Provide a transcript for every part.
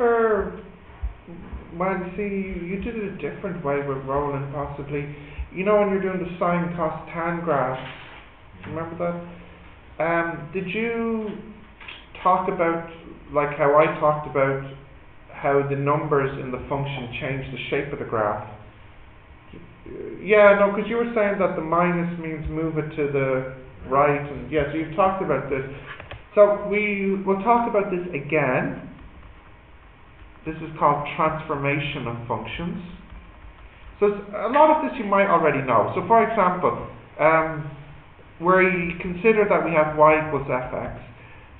remember, well, you see, you did it a different way with rolling, possibly. You know when you're doing the sine cos tan graph, do you remember that? Did you talk about, like how I talked about how the numbers in the function change the shape of the graph? Yeah, no, because you were saying that the minus means move it to the right, and yes, yeah, so you've talked about this. So we'll talk about this again. This is called transformation of functions. So a lot of this you might already know. So for example, where you consider that we have y equals fx.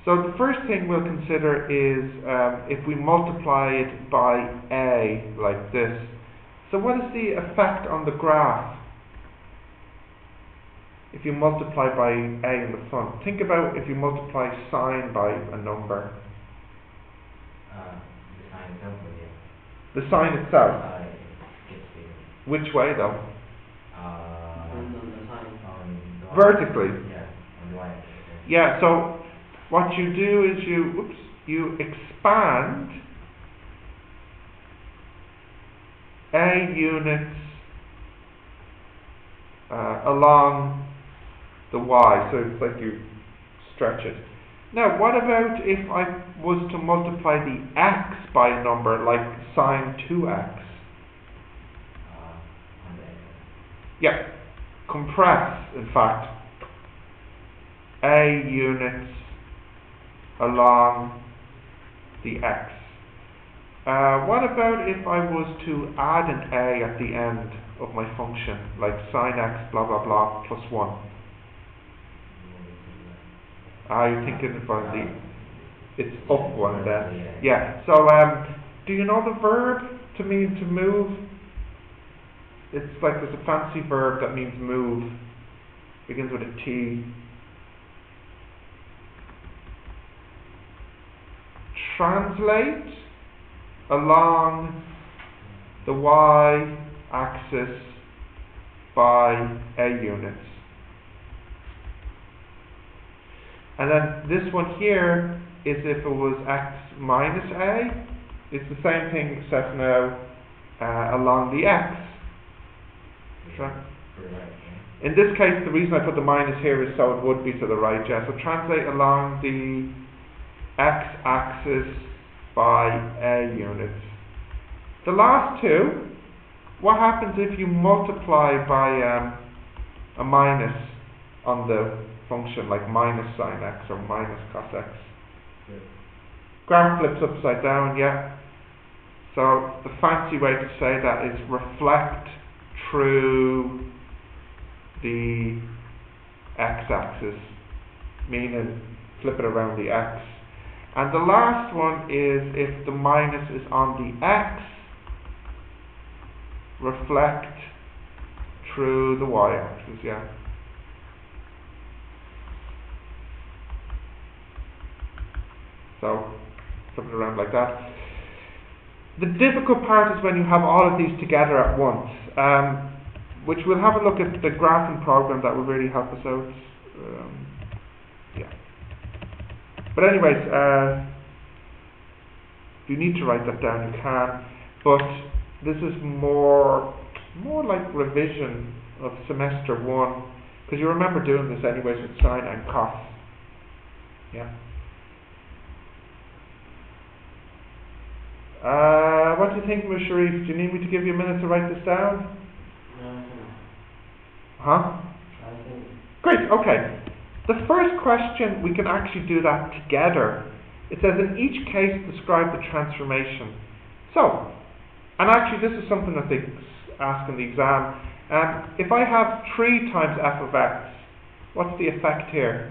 So the first thing we'll consider is if we multiply it by a, like this. So what is the effect on the graph if you multiply by a in the front? Think about if you multiply sine by a number. The sine itself, yeah. The sine itself? It gets bigger. Which way though? On the sine. On the vertically? Yeah, on the y. Yeah, so what you do is you expand a units along the y, so it's like you stretch it. Now, what about if I was to multiply the x by a number like sine 2x? On the x. Yeah, compress, in fact, a units along the x. What about if I was to add an a at the end of my function, like sine x blah blah blah plus 1? You're thinking about it's up one then. Yeah, so do you know the verb to mean to move? It's like there's a fancy verb that means move. Begins with a T. Translate along the y-axis by a units. And then this one here is if it was x minus a. It's the same thing except now along the x. In this case, the reason I put the minus here is so it would be to the right, yeah. So translate along the x-axis by a units. The last two, what happens if you multiply by a minus on the function, like minus sine x or minus cos x? Yeah. Graph flips upside down, yeah. So the fancy way to say that is reflect through the x-axis, meaning flip it around the x. And the last one is if the minus is on the x, reflect through the y-axis, yeah. So flip it around like that. The difficult part is when you have all of these together at once, which we'll have a look at the graphing program that will really help us out. Yeah. But anyways, if you need to write that down, you can. But this is more like revision of semester 1, because you remember doing this anyways with sine and cos. Yeah. What do you think, Ms. Sharif? Do you need me to give you a minute to write this down? No. Huh? I think. Great, okay. The first question, we can actually do that together. It says, in each case, describe the transformation. So, and actually this is something that they ask in the exam. If I have 3 times f of x, what's the effect here?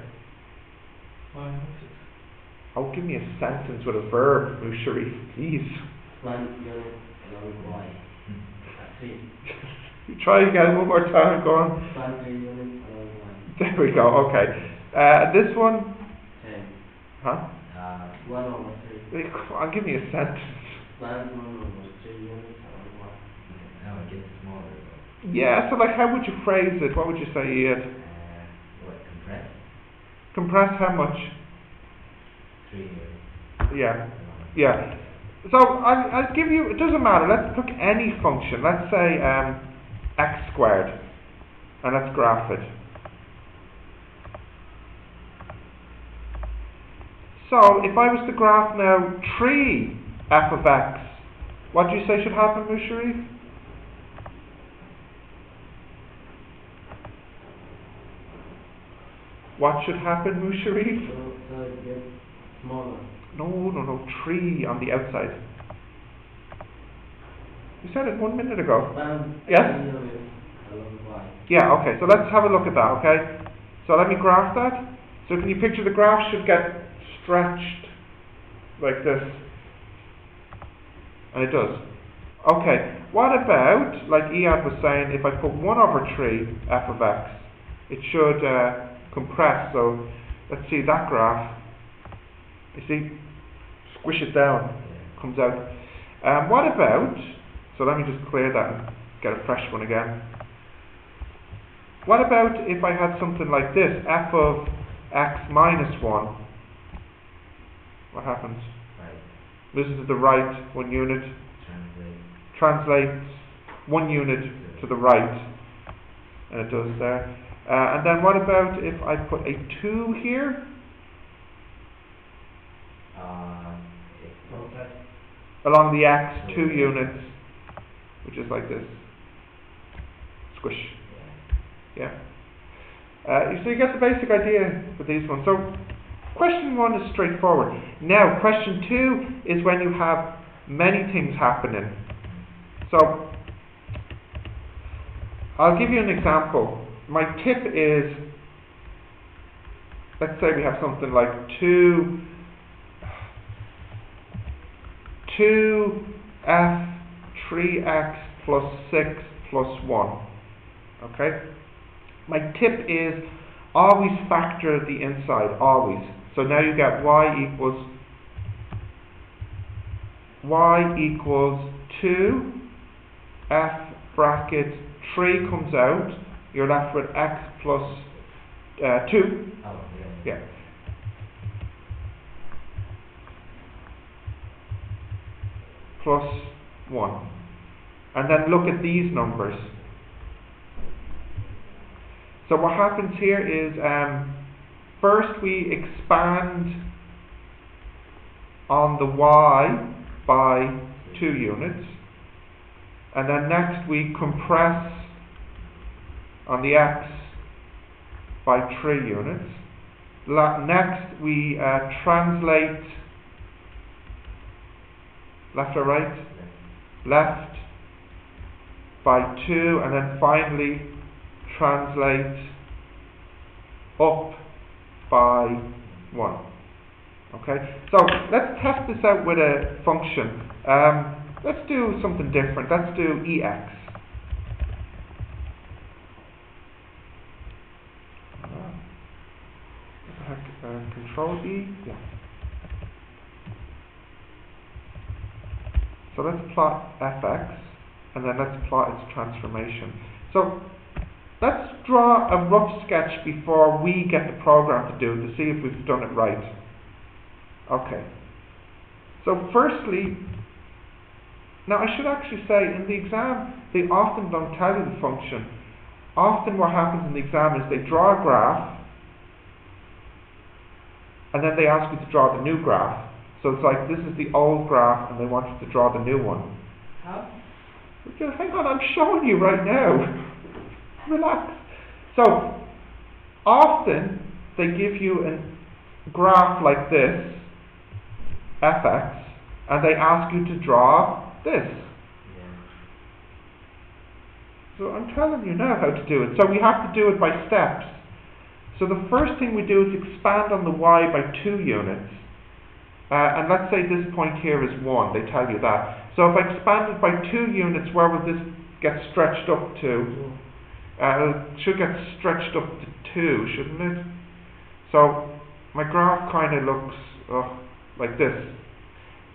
Oh, give me a sentence with a verb, Ms. Sharif, please. 1 unit along y. You try again one more time, go on. 1 unit along y. There we go, okay. This one? 10. Huh? 1 over 3. Come on, give me a sentence. 1 over 3 units along y. Now it gets smaller. Yeah, so like how would you phrase it? What would you say, Ian? What, compress? Compress how much? 3 units. Yeah. So I'll give you, it doesn't matter, let's pick any function. Let's say x squared, and let's graph it. So if I was to graph now 3 f of x, what do you say should happen, Musharif? What should happen, Musharif? So it gets smaller. No, 3 on the outside. You said it 1 minute ago. Yes? Yeah, okay, so let's have a look at that, okay? So let me graph that. So can you picture the graph should get stretched like this? And it does. Okay, what about, like Iad was saying, if I put 1 over 3 f of x, it should compress. So let's see that graph. You see, squish it down, comes out. What about, so let me just clear that and get a fresh one again. What about if I had something like this, f of x minus 1? What happens? Right. This is to the right, 1 unit. Translates 1 unit to the right. And it does there. And then what about if I put a 2 here? Along the x, 2 units, which is like this. Squish. Yeah. So you get the basic idea with these ones. So question 1 is straightforward. Now question 2 is when you have many things happening. So I'll give you an example. My tip is, let's say we have something like 2f 3x plus 6 plus 1. Okay? My tip is always factor the inside, always. So now you get y equals 2 f bracket 3 comes out. You're left with x plus 2. Yeah. Plus 1. And then look at these numbers. So what happens here is, first we expand on the y by 2 units. And then next we compress on the x by 3 units. Next we translate left or right? Left by 2, and then finally translate up by 1. Okay, so let's test this out with a function. Let's do something different. Let's do ex. What the heck? Control E? Yeah. So let's plot fx, and then let's plot its transformation. So let's draw a rough sketch before we get the program to do it, to see if we've done it right. Okay. So firstly, now I should actually say, in the exam, they often don't tell you the function. Often what happens in the exam is they draw a graph, and then they ask you to draw the new graph. So it's like, this is the old graph, and they want you to draw the new one. How? Hang on, I'm showing you right now. Relax. So, often, they give you a graph like this, fx, and they ask you to draw this. Yeah. So I'm telling you now how to do it. So we have to do it by steps. So the first thing we do is expand on the y by 2 units. And let's say this point here is 1, they tell you that. So if I expand it by 2 units, where will this get stretched up to? It should get stretched up to 2, shouldn't it? So my graph kind of looks like this.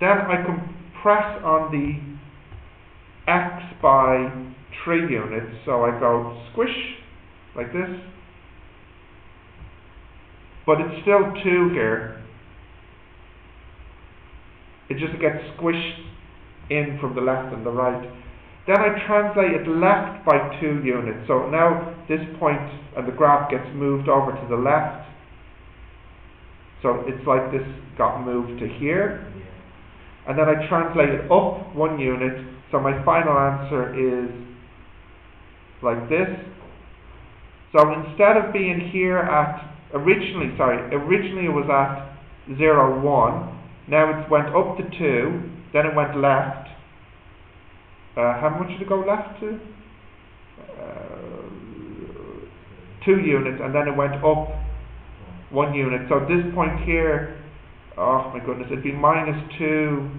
Then I compress on the x by 3 units, so I go squish, like this. But it's still 2 here. It just gets squished in from the left and the right. Then I translate it left by 2 units. So now this point and the graph gets moved over to the left. So it's like this got moved to here. Yeah. And then I translate it up 1 unit. So my final answer is like this. So instead of being here at, originally it was at 0, 1. Now it went up to 2, then it went left. How much did it go left to? 2 units, and then it went up 1 unit. So this point here, oh my goodness, it'd be minus 2,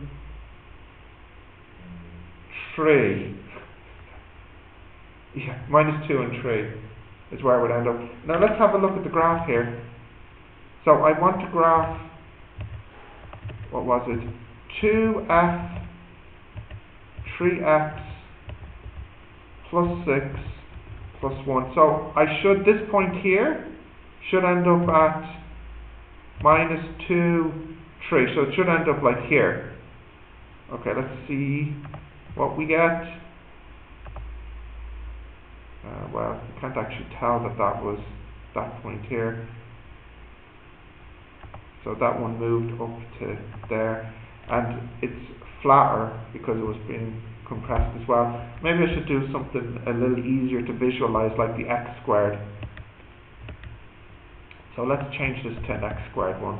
3. Yeah, minus 2 and 3 is where I would end up. Now let's have a look at the graph here. So I want to graph, what was it? 2f 3x plus 6 plus 1. So this point here should end up at minus 2, 3. So it should end up like here. Okay, let's see what we get. Well, you can't actually tell that was that point here. So that one moved up to there. And it's flatter because it was being compressed as well. Maybe I should do something a little easier to visualize, like the x squared. So let's change this to an x squared one.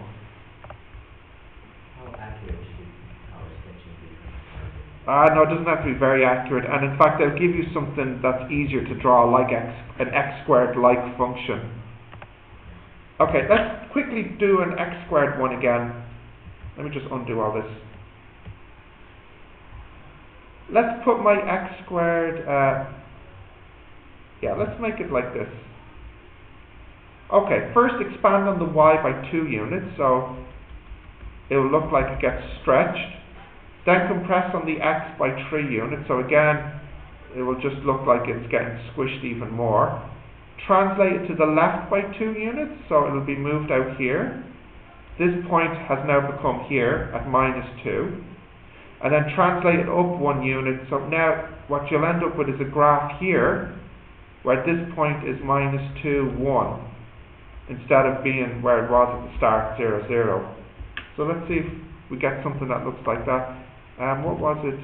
How accurate should our sketching be? No, it doesn't have to be very accurate, and in fact I'll give you something that's easier to draw, like an x squared like function. Okay, let's quickly do an x squared one again. Let me just undo all this. Let's put my x squared, let's make it like this. Okay, first expand on the y by 2 units, so it will look like it gets stretched. Then compress on the x by 3 units, so again, it will just look like it's getting squished even more. Translate it to the left by 2 units, so it will be moved out here. This point has now become here at minus 2. And then translate it up 1 unit. So now what you'll end up with is a graph here where this point is minus 2, 1 instead of being where it was at the start, 0, 0. So let's see if we get something that looks like that. What was it?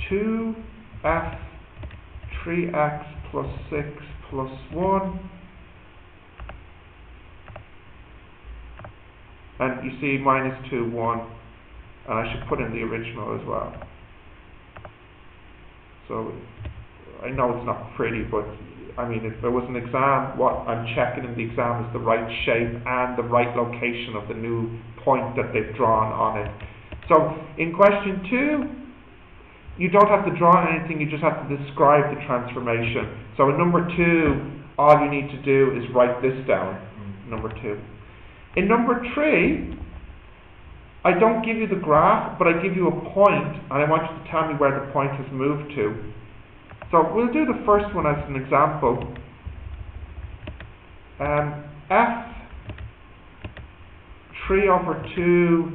2f 3x plus 6 plus 1. And you see minus 2, 1. And I should put in the original as well. So I know it's not pretty, but I mean, if there was an exam, what I'm checking in the exam is the right shape and the right location of the new point that they've drawn on it. So in question 2, you don't have to draw anything, you just have to describe the transformation. So in number 2, all you need to do is write this down, number 2. In number 3, I don't give you the graph, but I give you a point, and I want you to tell me where the point has moved to. So we'll do the first one as an example. F 3 over 2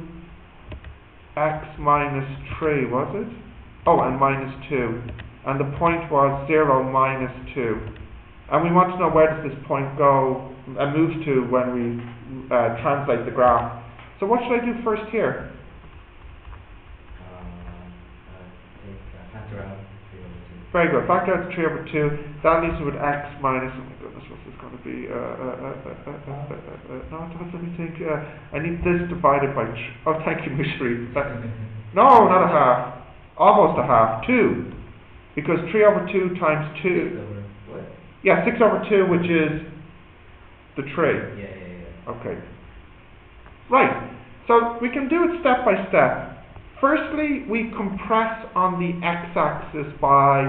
x minus 3, was it? Oh, and minus 2. And the point was 0, minus 2. And we want to know where does this point go and move to when we translate the graph. So what should I do first here? Factor out 3 over 2. Very good. Factor out 3 over 2. That leaves me with x minus, oh my goodness, what's this going to be? No, let me think. I need this divided by, oh, thank you, Mishri. No, not a half. Almost a half. 2. Because 3 over 2 times 2. 6 over what? Yeah, 6 over 2, which is the 3. Yeah. Okay. Right. So we can do it step by step. Firstly, we compress on the x-axis by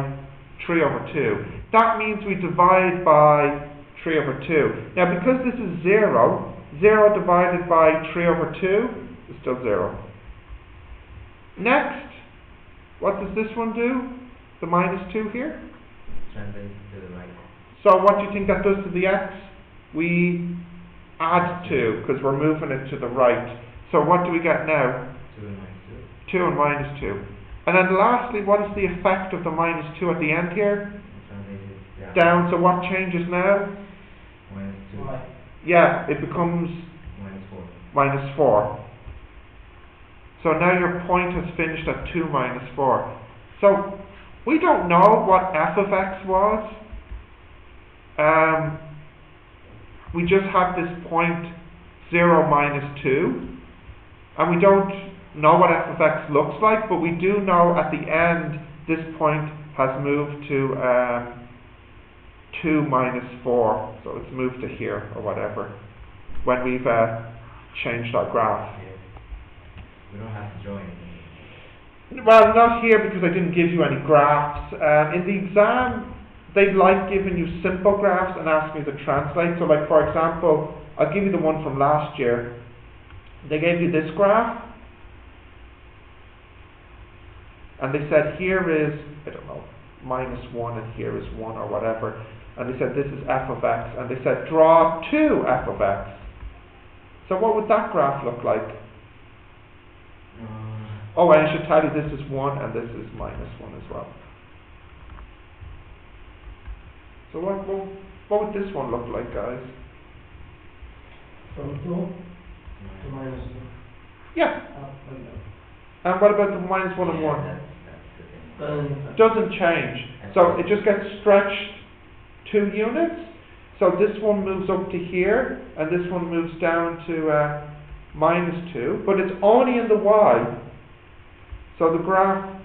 3 over 2. That means we divide by 3 over 2. Now because this is 0, 0 divided by 3 over 2 is still 0. Next, what does this one do? The minus 2 here? Translate to the right. So what do you think that does to the x? We add 2 because we're moving it to the right. So what do we get now? 2 and minus 2 and minus 2. And then lastly, what is the effect of the minus 2 at the end here? Down, so what changes now? Minus 2. Why? Yeah, it becomes minus 4. So now your point has finished at 2 minus 4. So we don't know what f of x was. We just have this point 0 minus 2. And we don't know what f of x looks like, but we do know at the end this point has moved to 2 minus 4. So it's moved to here or whatever when we've changed our graph. We don't have to draw anything. Well, not here because I didn't give you any graphs. In the exam, they like giving you simple graphs and asking you to translate. So like for example, I'll give you the one from last year. They gave you this graph. And they said here is, I don't know, minus 1 and here is 1 or whatever. And they said this is f of x. And they said draw 2 f of x. So what would that graph look like? Oh, and I should tell you this is 1 and this is minus 1 as well. So what would this one look like, guys? From 2 to minus 2. Yeah. Up and down. And what about the minus 1 and 1? That's the thing. Doesn't change. So it just gets stretched 2 units. So this one moves up to here, and this one moves down to minus 2. But it's only in the y. So the graph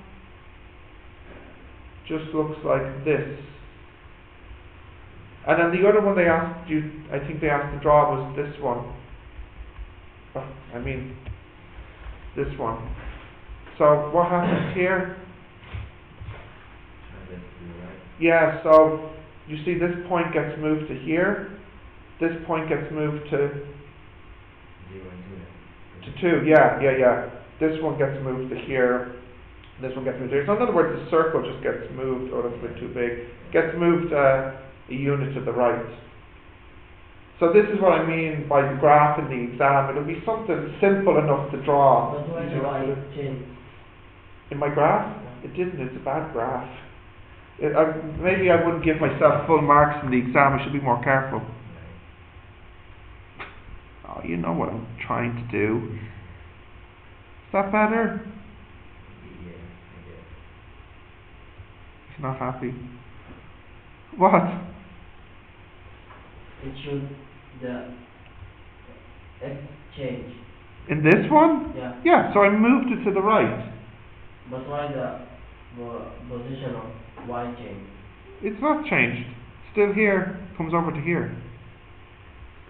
just looks like this. And then the other one they asked you, I think they asked to draw was this one. Oh, I mean, this one. So what happens here? Yeah, so you see this point gets moved to here. This point gets moved to 2. Yeah. This one gets moved to here. This one gets moved to here. So in other words, the circle just gets moved. Oh, that's a bit too big. Gets moved a unit to the right. So this is what I mean by the graph in the exam. It'll be something simple enough to draw. But why do I change? In my graph? It didn't. It's a bad graph. Maybe I wouldn't give myself full marks in the exam. I should be more careful. Oh, you know what I'm trying to do. Is that better? Yeah, I guess. He's not happy. What? It should the x change. In this one? Yeah. Yeah, so I moved it to the right. But why the position of y change? It's not changed. Still here. Comes over to here.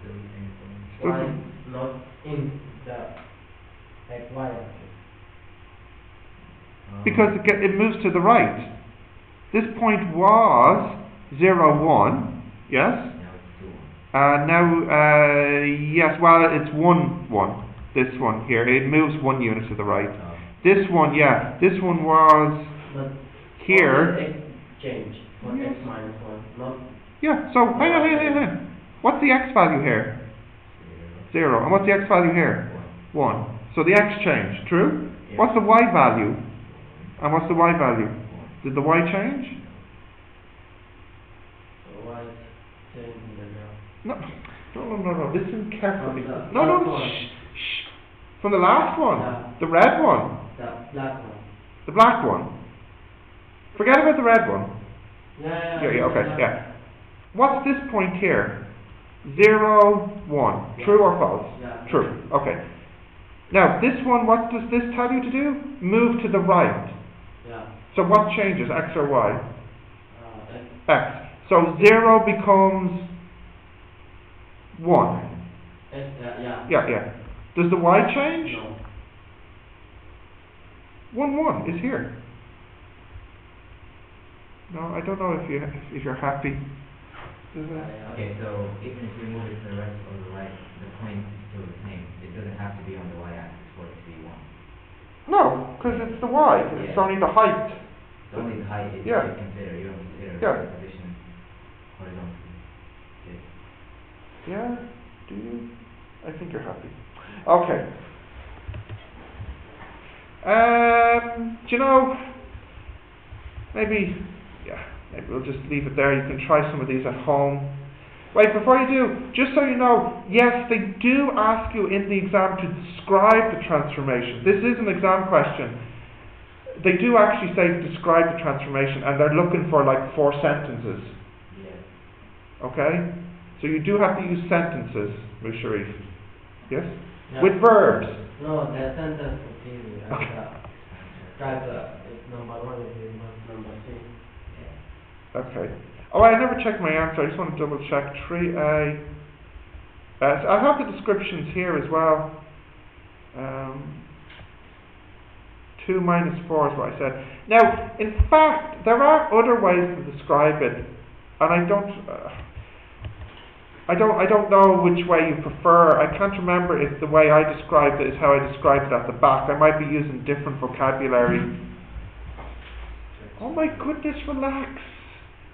Still the same thing. Still Why com- not in the like y axis? Because it moves to the right. This point was 0, 1. Yes? Now it's 2. Now, yes, well, it's 1, 1. This one here. It moves 1 unit to the right. This one, yeah. This one was But here. x change for x minus 1, not Yeah, so hang on. What's the x value here? 0. And what's the x value here? 1. So the x changed, true? Yeah. What's the y value? And what's the y value? Did the y change? so y change in the graph. No. Listen carefully. From the No. last one. Shh. From the last one. Yeah. The red one. The black one. The black one. Forget about the red one. Yeah, Okay, yeah. What's this point here? 0, 1. Yeah. True or false? Yeah. True. Okay. Now, this one, what does this tell you to do? Move to the right. Yeah. So what changes, x or y? X. X. So 0 becomes 1. Yeah. Yeah. Does the y change? No. 1 is here. No, I don't know if you're happy. Does it? Okay, so even if we move it to the right or the right, the point is still the same. It doesn't have to be on the y-axis for it to be 1. No, because it's the y. It's Yeah. only the height. It's only the height that Yeah. you consider. You don't consider Yeah. the position horizontally. Okay. Yeah? Do you? I think you're happy. Okay. Do you know, maybe we'll just leave it there. You can try some of these at home. Wait, before you do, just so you know, yes, they do ask you in the exam to describe the transformation. This is an exam question. They do actually say describe the transformation, and they're looking for like 4 sentences. Yeah. Okay? So you do have to use sentences, Musharif. Yes? Yeah. With verbs. No, the sentence confused me. Describe number 1 is number 2. Yeah. Okay. Oh, I never checked my answer. I just want to double check. 3A. So I have the descriptions here as well. 2 minus 4 is what I said. Now, in fact, there are other ways to describe it, and I don't know which way you prefer. I can't remember if the way I described it is how I described it at the back. I might be using different vocabulary. Oh my goodness, relax.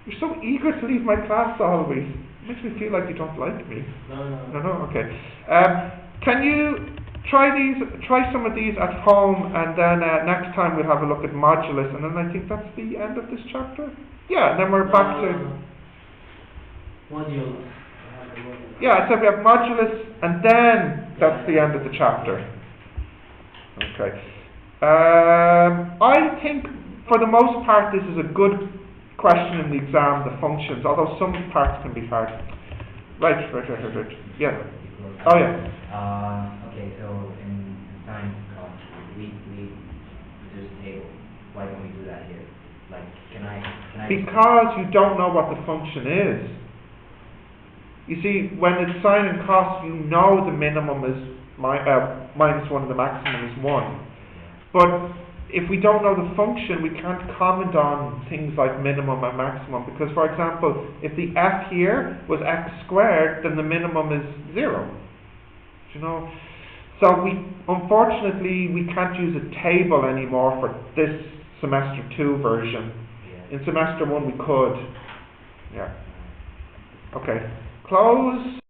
You're so eager to leave my class always. It makes me feel like you don't like me. No, okay. Can you try some of these at home, and then next time we'll have a look at modulus, and then I think that's the end of this chapter? Yeah, and then we're back to... Modulus. Yeah, I said we have modulus, and then that's the end of the chapter. Okay. I think, for the most part, this is a good question in the exam, the functions, although some parts can be hard. Right. Yeah. Oh, yeah. Okay, so in science class, we produce a table. Why don't we do that here? Like, can I? Because you don't know what the function is. You see, when it's sine and cos, you know the minimum is minus 1 and the maximum is 1. But if we don't know the function, we can't comment on things like minimum and maximum, because, for example, if the f here was x squared, then the minimum is 0. You know? So unfortunately, we can't use a table anymore for this semester 2 version. Yeah. In semester 1 we could. Yeah. Okay. Close.